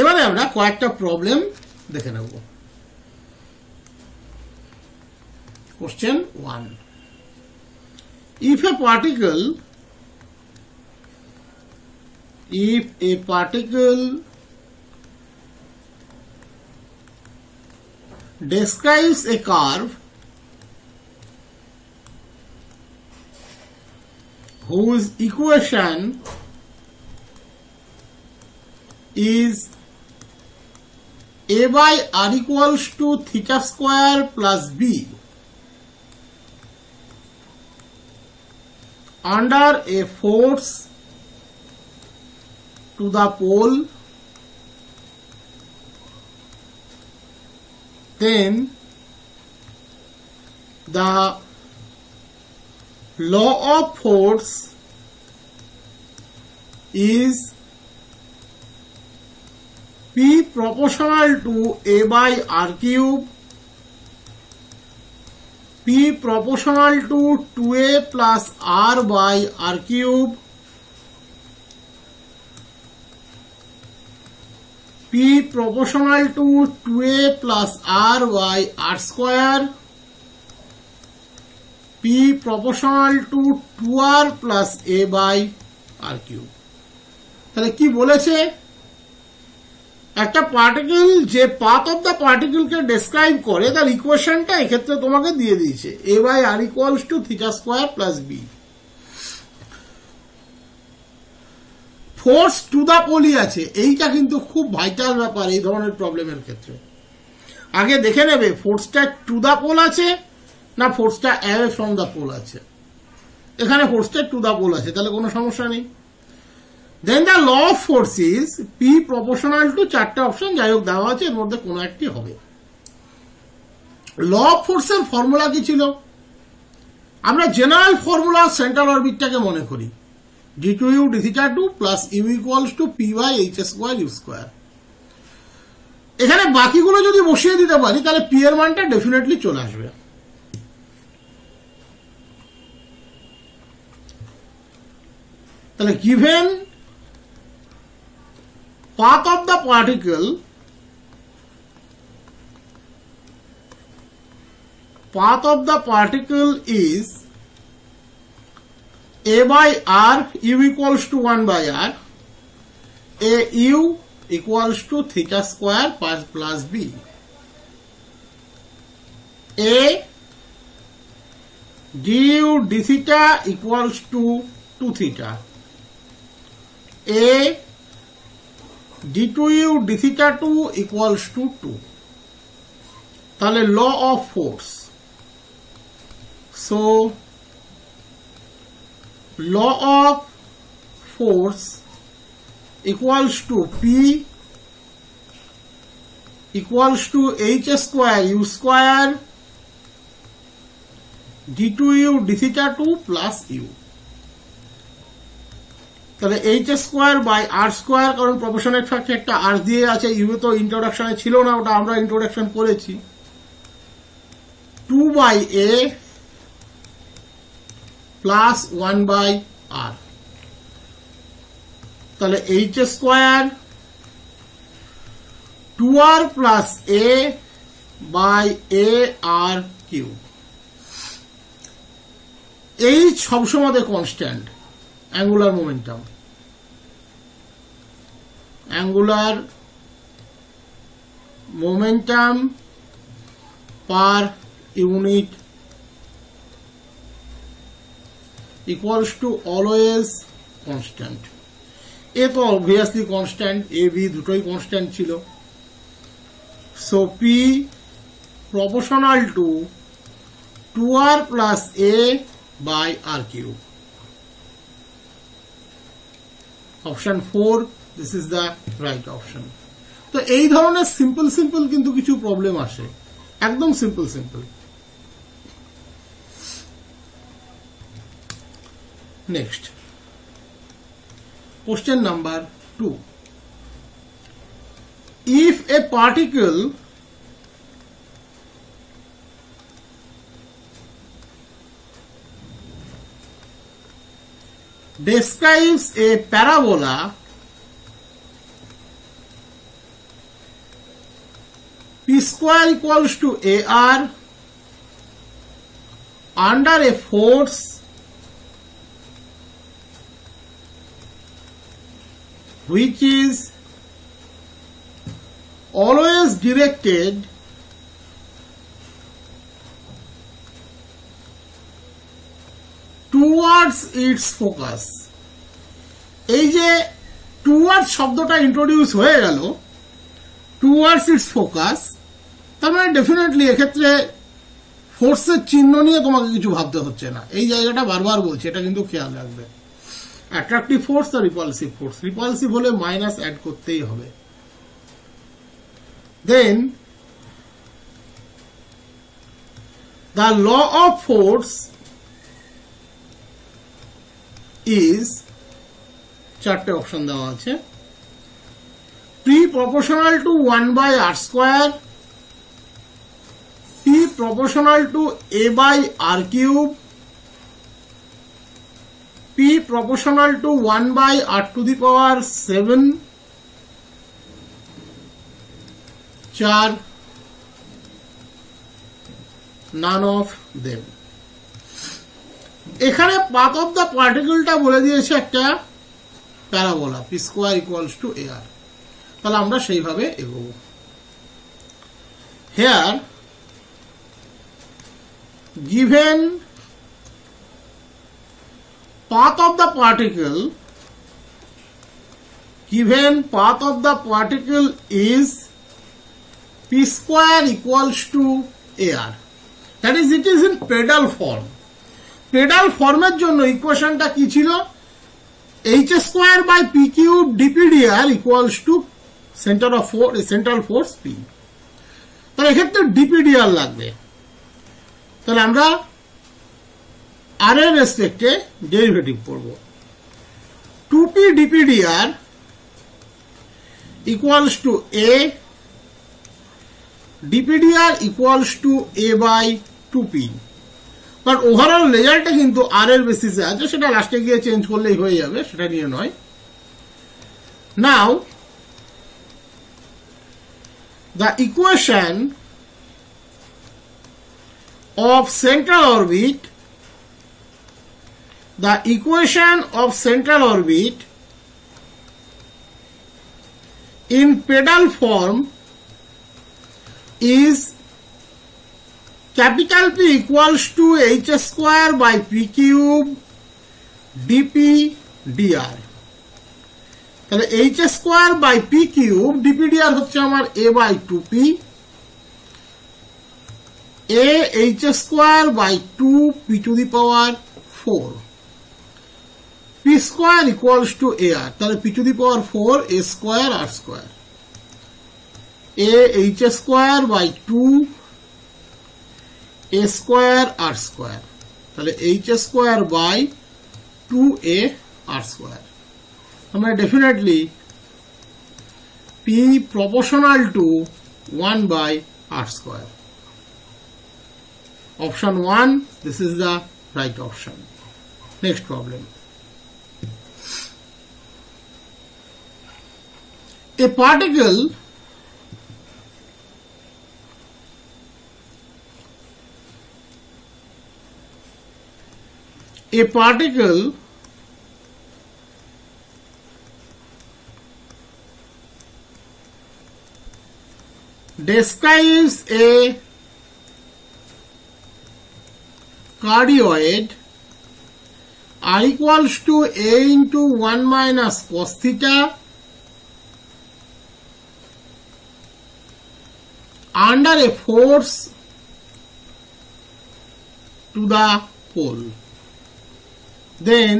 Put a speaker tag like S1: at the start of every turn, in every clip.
S1: এবারে আমরা কয়েকটা প্রবলেম দেখে নেব। Question 1, if a particle describes a curve whose equation is a by r equals to theta square plus b under a force to the pole, then the law of force is P proportional to A by R cube, P proportional to 2A plus R by R cube, P proportional to 2A plus R by R square, P proportional to 2R plus A by R cube। তাহলে কি বলেছে, একটা particle যে path of the particle K describe করে তার ইকুয়েশনটা এক্ষেত্রে তোমাকে দিয়ে দিয়েছে a by r equals to theta square plus b। Force to the পোলই আছে, এইটা কিন্তু খুব ভাইটাল ব্যাপার এই ধরনের প্রবলেমের ক্ষেত্রে। আগে দেখে নেবে ফোর্সটা টু দা পোল আছে না ফোর্সটা অ্যাওয়ে ফ্রম দা পোল আছে। এখানে ফোর্সটা টু দা পোল আছে, তাহলে কোনো সমস্যা নেই। Then the law of force is P proportional to চারটে অপশন যাই হোক দেওয়া আছে, এর মধ্যে কোনো একটি হবে। ল অফ ফোর্সের ফর্মুলা কি ছিল? আমরা জেনারেল ফর্মুলা সেন্ট্রাল অরবিটটাকে মনে করি, d2u dθ2 plus u equals to p by h square u square। এখানে বাকিগুলো যদি বসিয়ে দিতে পারি তাহলে p এর মানটা ডেফিনেটলি চলে আসবে। তাহলে given path of the particle is a by r, u equals to 1 by r, a u equals to theta square plus b, a du d theta equals to 2 theta, a d2u d theta 2 equals to 2। তাহলে law of force, so law of force equals to p equals to h square u square d2u d theta 2 plus u। তাহলে h square by r square, কারণ proportionate factor একটা r দিয়ে আছে, you তো ইন্ট্রোডাকশনে ছিল না, ওটা আমরা ইন্ট্রোডাকশন করেছি, 2 by a plus 1 by r। তাহলে h square 2r plus a by a r cube. h সবসময় constant, angular momentum, angular momentum per unit equals to always constant। এ তো obviously constant, a b দুটোই constant ছিল। so p proportional to 2r plus a by r cube। option 4, this is the right option। তো এই ধরনের simple কিন্তু কিছু problem আসে, একদম simple. Next question number 2, if a particle describes a parabola square equals to AR under a force which is always directed towards its focus. এই যে towards শব্দটা ইন্ট্রোডিউস হয়ে গেল, towards its focus, তার মানে ডেফিনেটলি এক্ষেত্রে ফোর্সের চিহ্ন নিয়ে তোমাকে কিছু ভাবতে হচ্ছে না। এই জায়গাটা বারবার বলছি, এটা কিন্তু খেয়াল রাখবে। অ্যাট্রাকটিভ ফোর্স আর রিপালসিভ ফোর্স, রিপালসিভ হলে মাইনাস অ্যাড করতেই হবে। Then the law of force is, চারটে অপশন দেওয়া আছে, P proportional to 1 by r square, P proportional to A by r cube, P proportional to 1 by r to the power 7, 4, none of them. এখানে path of the পার্টিকেলটা বলে দিয়েছে একটা parabola, P square equals to AR। তাহলে আমরা সেইভাবে এগোবো। Here given path of the particle is P square equals to AR, that is it is in pedal form। pedal ফর্মের জন্য ইকুয়েশনটা কি ছিল? h square by p cube dpdr equals to central force P। তাহলে এক্ষেত্রে dpdr লাগবে। তাহলে আমরা r এর রেসপেক্টে ডেরিভেটিভ করব। 2p dpdr equals to a, dpdr equals to a by 2p। But overall রেজাল্টটা কিন্তু r এর বেসিসে আছে, সেটা লাস্টে গিয়ে চেঞ্জ করলেই হয়ে যাবে, সেটা নিয়ে নয়। নাও the equation of central orbit in pedal form is capital P equals to h square by p cube dp dr। তাহলে h square by p cube dp dr হচ্ছে আমার a by 2p, a h square by 2 p to the power 4, p square equals to ar। তাহলে p to the power 4 a square r square, a h square by 2 a square r square, তাহলে h square by 2a r square। আমরা definitely p proportional to 1 by r square। Option 1, this is the right option. Next problem. A particle describes a cardioid r equals to a into 1 minus cos theta under a force to the pole. Then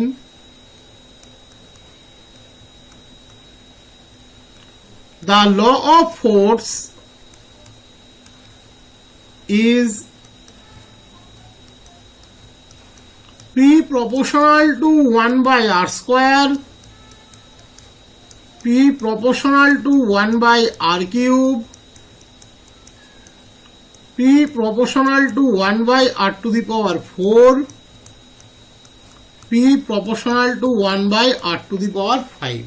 S1: the law of force is P proportional to 1 by r square, P proportional to 1 by r cube, P proportional to 1 by r to the power 4, P proportional to 1 by r to the power 5।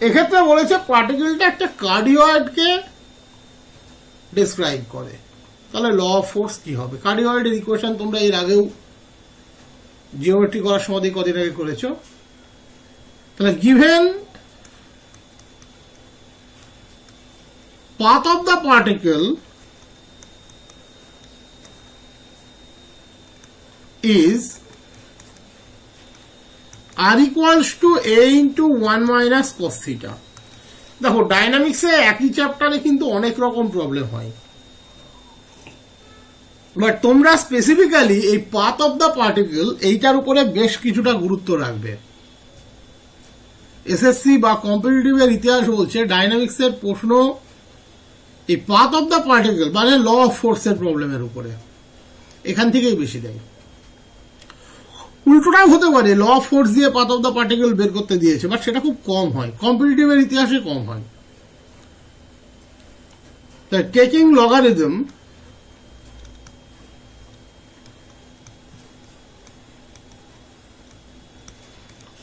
S1: এক্ষেত্রে বলেছে পার্টিকেলটা একটা কার্ডিওয়েডকে describe করে। তাহলে law of force কি হবে? কার্ডিওয়েডের equation তোমরা এর আগেও জিওমেট্রি করার সময় কদিন আগে করেছো। তাহলে given path of the particle is r equals to a into 1 minus cos theta। দেখো ডাইনামিক্সে একই চ্যাপ্টারে কিন্তু অনেক রকম প্রবলেম হয়, বাট তোমরা স্পেসিফিক্যালি এই পাথ অফ দ্য পার্টিকেল এইটার উপরে বেশ কিছুটা গুরুত্ব রাখবে। এসএসসি বা কম্পিটিটিভের ইতিহাস বলছে ডাইনামিক্সের প্রশ্ন এই পাথ অফ দ্য পার্টিকেল মানে ল অফ ফোর্সের প্রবলেমের উপরে এখান থেকেই বেশি দেয়। উল্টোটাও হতে পারে, ল অফ ফোর্স দিয়ে পাথ অফ দ্য পার্টিকেল বের করতে দিয়েছে, বাট সেটা খুব কম হয়, কম্পিটিটিভের ইতিহাসে কম হয়। Taking logarithm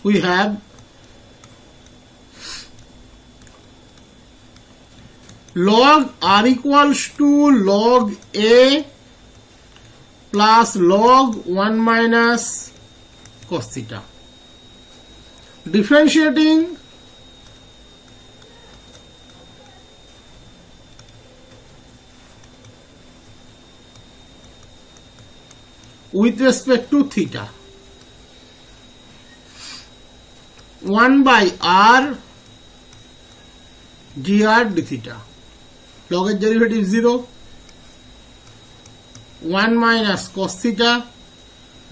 S1: we have log r equals to log a plus log 1 minus cos theta. Differentiating with respect to theta, 1 by r dr d theta, log এর derivative 0, 1 minus cos theta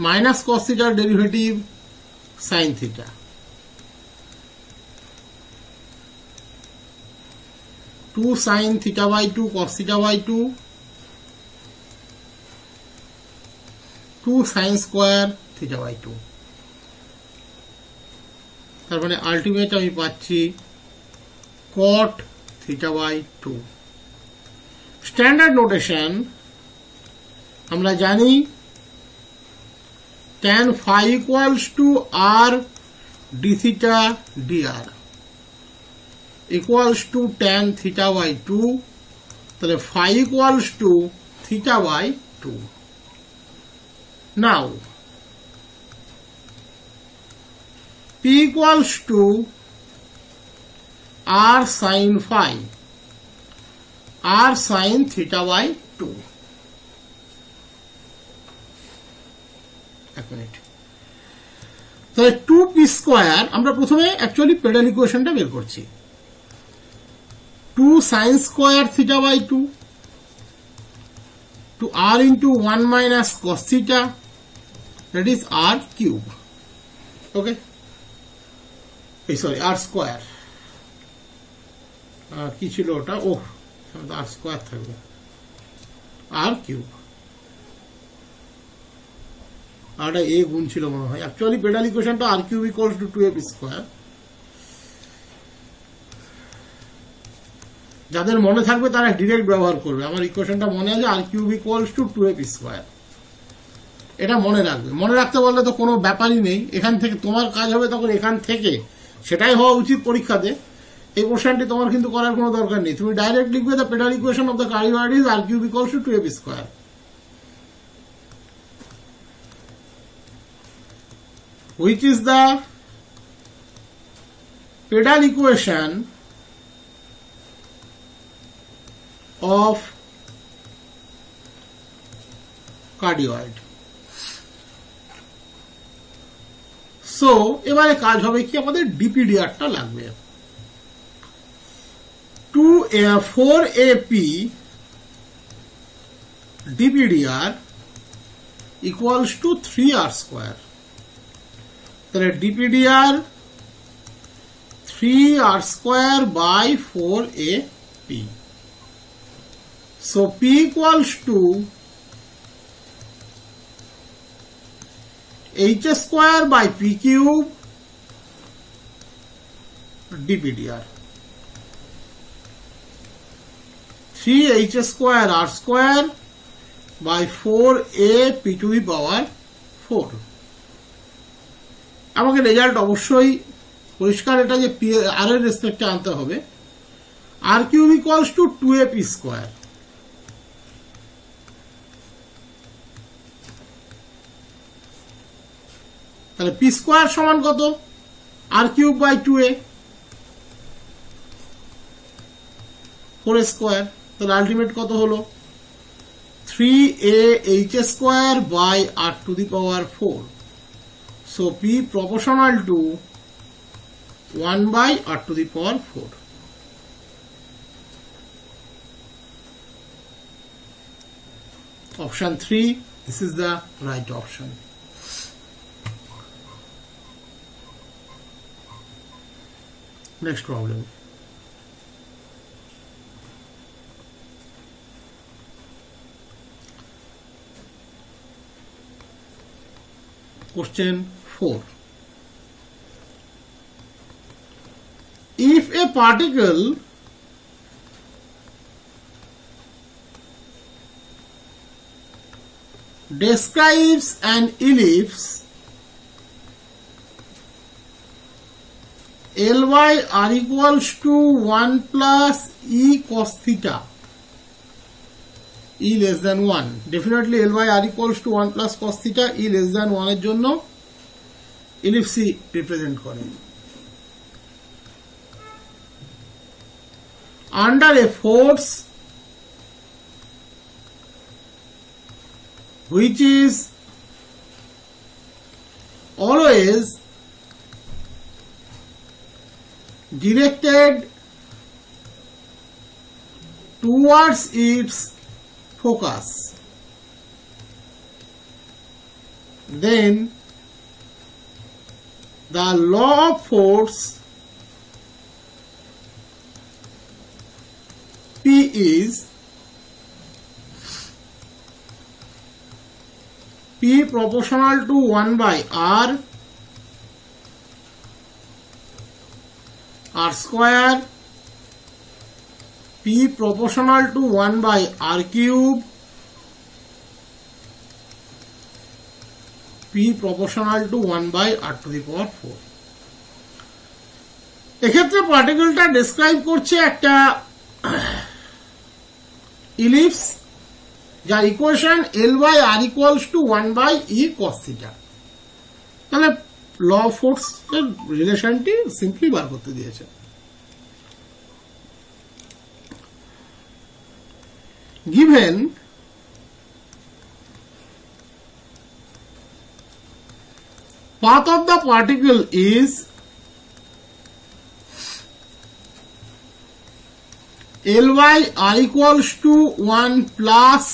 S1: minus cos theta derivative sin theta, 2 sin theta by 2 cos theta by 2, 2 sin square theta by 2। তার মানে ultimate আমি পাচ্ছি cot theta by 2। Standard notation আমরা জানি tan phi equals to r d theta dr equals to tan theta by 2, তাহলে phi equals to theta by 2। now p equals to r sin phi, r sin theta by 2। এক minute, তাহলে 2p square আমরা প্রথমে actually pedal ইকুয়েশনটা বের করছি। 2 sin square theta by 2 to r into 1 minus cos theta, that is r cube। okay, sorry, r square, কি ছিল ওটা, ও r স্কয়ার থাকবে, r কিউব, আর এ গুণ ছিল মনে হয়। অ্যাকচুয়ালি পেডাল ইকুয়েশনটা r cube equals to 2f square. যাদের মনে থাকবে তারা ডিরেক্ট ব্যবহার করবে। আমার ইকুয়েশনটা মনে আছে r cube equals to 2f square, এটা মনে রাখবে। মনে রাখতে বললে তো কোনো ব্যাপারই নেই, এখান থেকে তোমার কাজ হবে তখন এখান থেকে, সেটাই হওয়া উচিত পরীক্ষাতে। এই পোর্শনটি তোমার কিন্তু করার কোনো দরকার নেই, তুমি ডাইরেক্ট লিখবে the pedal equation of the cardioid is r cube equals to 2f square. which is the pedal equation of cardioid। So এবারে কাজ হবে কি, আমাদের ডিপিডিআরটা লাগবে। 4AP D P D R equals to 3r square. তাহলে D P D R 3r square by 4AP। So P equals to h square by p cube D P D R, 3h square r square by 4AP to the power 4। আমাকে result অবশ্যই পরিষ্কার এটা যে আর এর রেসপেক্টে আনতে হবে। r cube equals to 2ap square, তাহলে P square সমান কত? R cube by 2a 4 square. তাহলে আলটিমেট কত হলো? 3a square by r to the power 4। So p proportional to 1 by r to the power 4. Option 3, this is the right option. Next problem. Question 4. If a particle describes an ellipse Ly r equals to 1 plus e cos theta, e less than 1, definitely Ly r equals to 1 plus cos theta, e less than 1 এর জন্য ellipse represent করে। Under a force which is always directed towards its focus, then the law of force P is P proportional to 1 by r square, P proportional to 1 by r cube, P proportional to 1 by r to the power 4. এক্ষেত্রে পার্টিকেলটা describe করছে একটা ellipse যার equation Ly r equals to 1 by e cos theta। তাহলে law of force এর রিলেশনটি simply বার করতে দিয়েছে। Given path of the particle is Ly r equals to 1 plus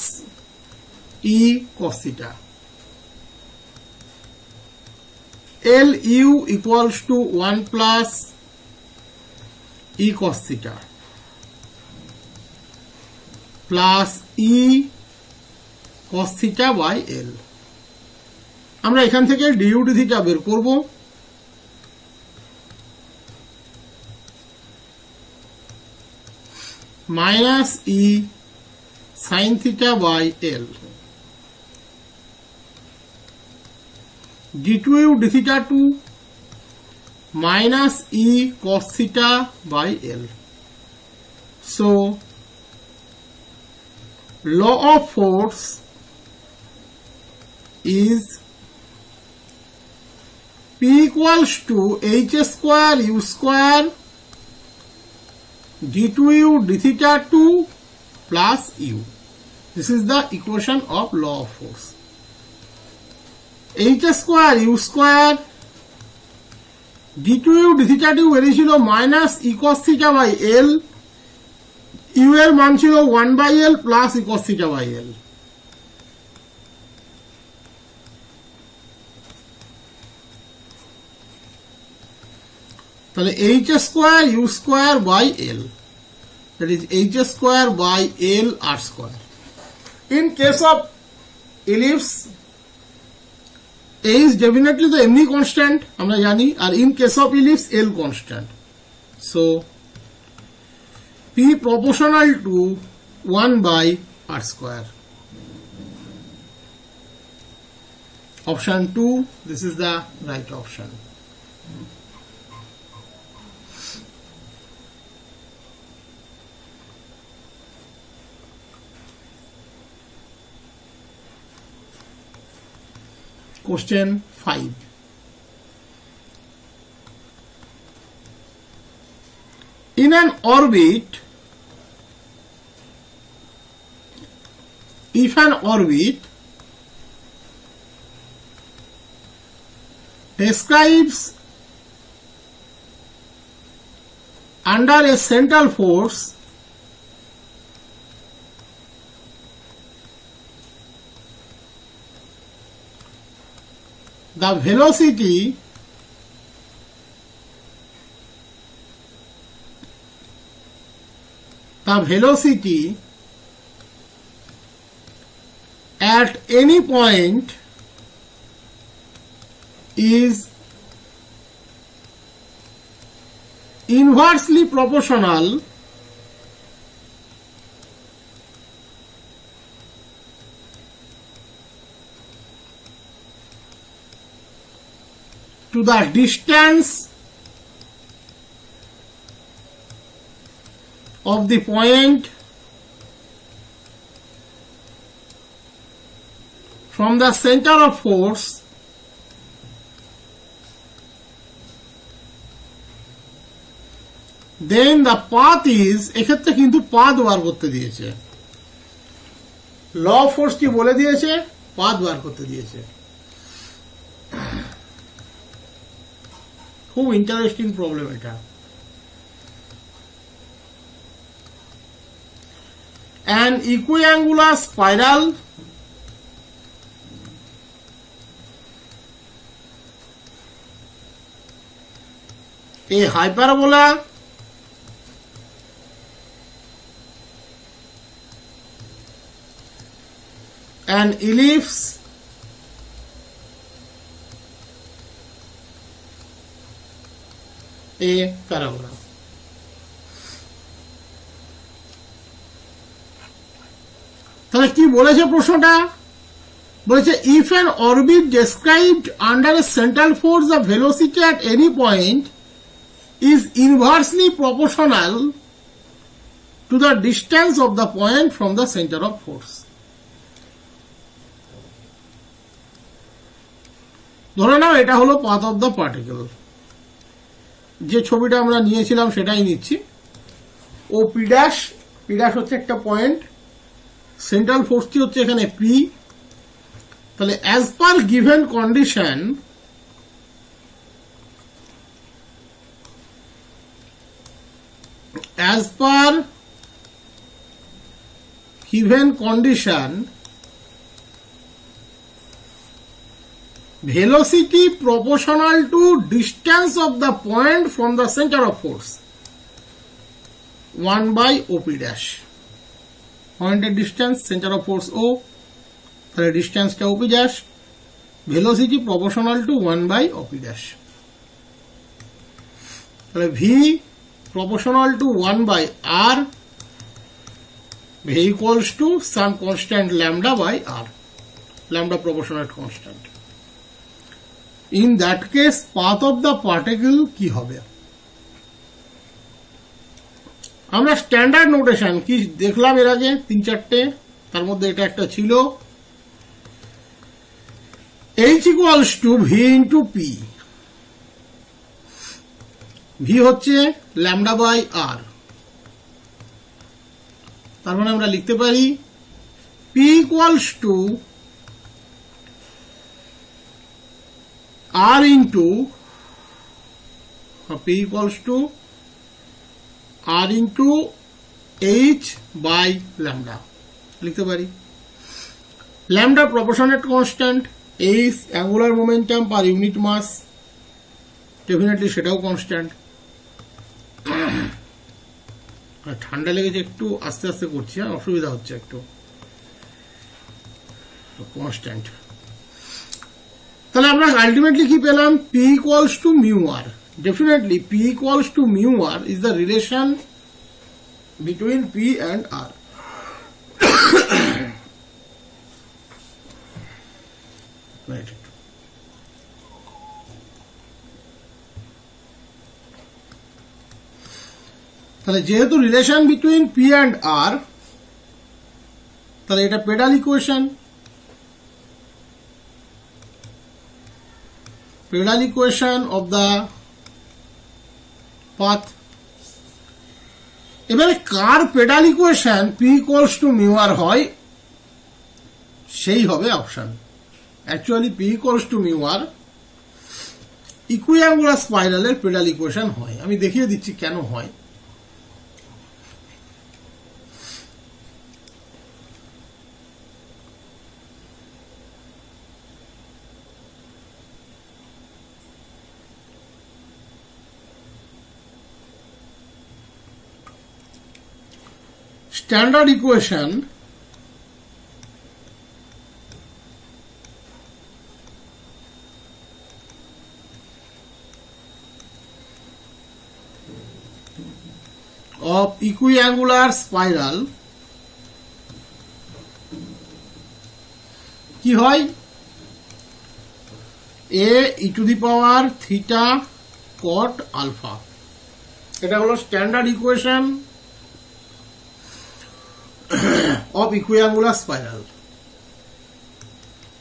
S1: e cos theta, Lu equals to 1 plus e cos theta plus e cos theta by L। আমরা এখান থেকে du d theta বের করব। minus e sin theta by L, d2u d theta 2 minus e cos theta by L. So law of force is P equals to h square u square d2u d theta 2 plus u. This is the equation of law of force. h square u square d2u d theta 2 বেরিয়েছিল minus e cos theta by L, u এর মান ছিল 1 by L plus e cos theta by L। তাহলে h square u square by L, that is h square by L r square. In case of ellipse a is definitely the mv constant আমরা জানি, আর in case of ellipse L constant. So P proportional to 1 by r square. Option 2, this is the right option. Question 5. In an orbit, if an orbit describes under a central force the velocity at any point is inversely proportional to the distance of the point from the center of force then the path is, এক্ষেত্রে কিন্তু path বার করতে দিয়েছে, ল of force কি বলে দিয়েছে, path বার করতে দিয়েছে। খুব ইন্টারেস্টিং প্রবলেম এটা। An equiangular spiral a hyperbola an ellipse a parabola। তাহলে কি বলেছে প্রশ্নটা, বলেছে if an orbit described under a central force the velocity at any point is inversely proportional to the distance of the point from the center of force। ধরে নাও এটা হলো path of the particle, যে ছবিটা আমরা নিয়েছিলাম সেটাই নিচ্ছি। O P dash, P dash হচ্ছে একটা পয়েন্ট, সেন্ট্রাল ফোর্সটি হচ্ছে এখানে পি। তাহলে as per given condition velocity proportional to distance of the point from the center of force 1 by OP dash। পয়েন্টের ডিস্টেন্স, সেন্টার অফ ফোর্স ও, তাহলে ডিস্টেন্সটা OP dash, velocity proportional to 1 by OP dash। তাহলে V proportional to 1 by R, V equals to some constant lambda by R, lambda proportionate constant। In that case path of the particle কি হবে, আমরা standard notation কি দেখলাম এর আগে 3-4টে, তার মধ্যে এটা একটা ছিল, H equals to V into P। V হচ্ছে ল্যামডা বাই আর, তার মানে আমরা লিখতে পারি P equals to R into H by lambda লিখতে পারি। lambda proportionate constant, H angular momentum per unit mass, definitely সেটাও কনস্ট্যান্ট। ঠান্ডা লেগেছে একটু, আস্তে আস্তে করছি, অসুবিধা হচ্ছে একটু, কনস্ট্যান্ট। তাহলে আমরা আলটিমেটলি কি পেলাম, P equals to mu r। Definitely P equals to mu r is the relation between P and R। Right. তাহলে যেহেতু relation between P and R, তাহলে এটা pedal equation. Pedal equation of the path এবারে কার pedal equation P equals to mu r হয় সেই হবে option. Actually P equals to mu r equiangular স্পাইরালের পেডাল ইকুয়েশন হয়। আমি দেখিয়ে দিচ্ছি কেন হয়। Standard equation of equiangular spiral কি হয়? a e to the power theta cot alpha, এটা হলো standard equation of equiangular spiral।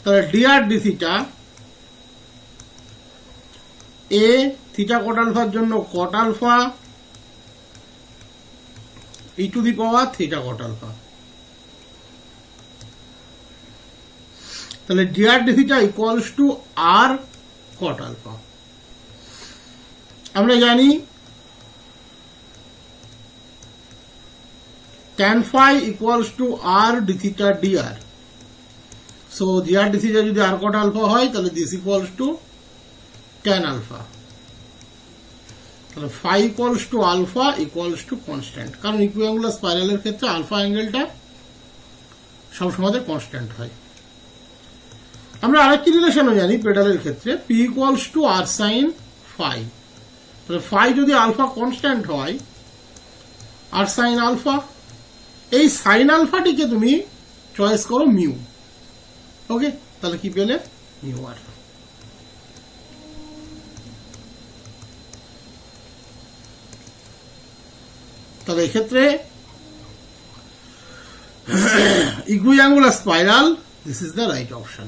S1: তাহলে dr d theta a theta cot alpha এর জন্য cot alpha e to the power theta cot alpha। তাহলে dr d theta equals to r cot alpha। আমরা জানি tan phi equals to r d theta dr, so dr d theta যদি r cot alpha হয় তাহলে this equals to tan alpha। তাহলে phi equals to alpha equals to constant, কারণ ইকুইঅ্যাঙ্গুলার স্পাইরালের ক্ষেত্রে alpha অ্যাঙ্গেলটা সবসময় constant হয়। আমরা আরেকটি রিলেশনও জানি পেডালের ক্ষেত্রে p equals to r sin phi। তাহলে phi যদি আলফা কনস্ট্যান্ট হয় r sin alpha, এই সাইন আলফাটিকে তুমি চয়েস করো মিউ। ওকে, তাহলে কি পেলে? Mu r. তাহলে এক্ষেত্রে equiangular spiral, this is the right option.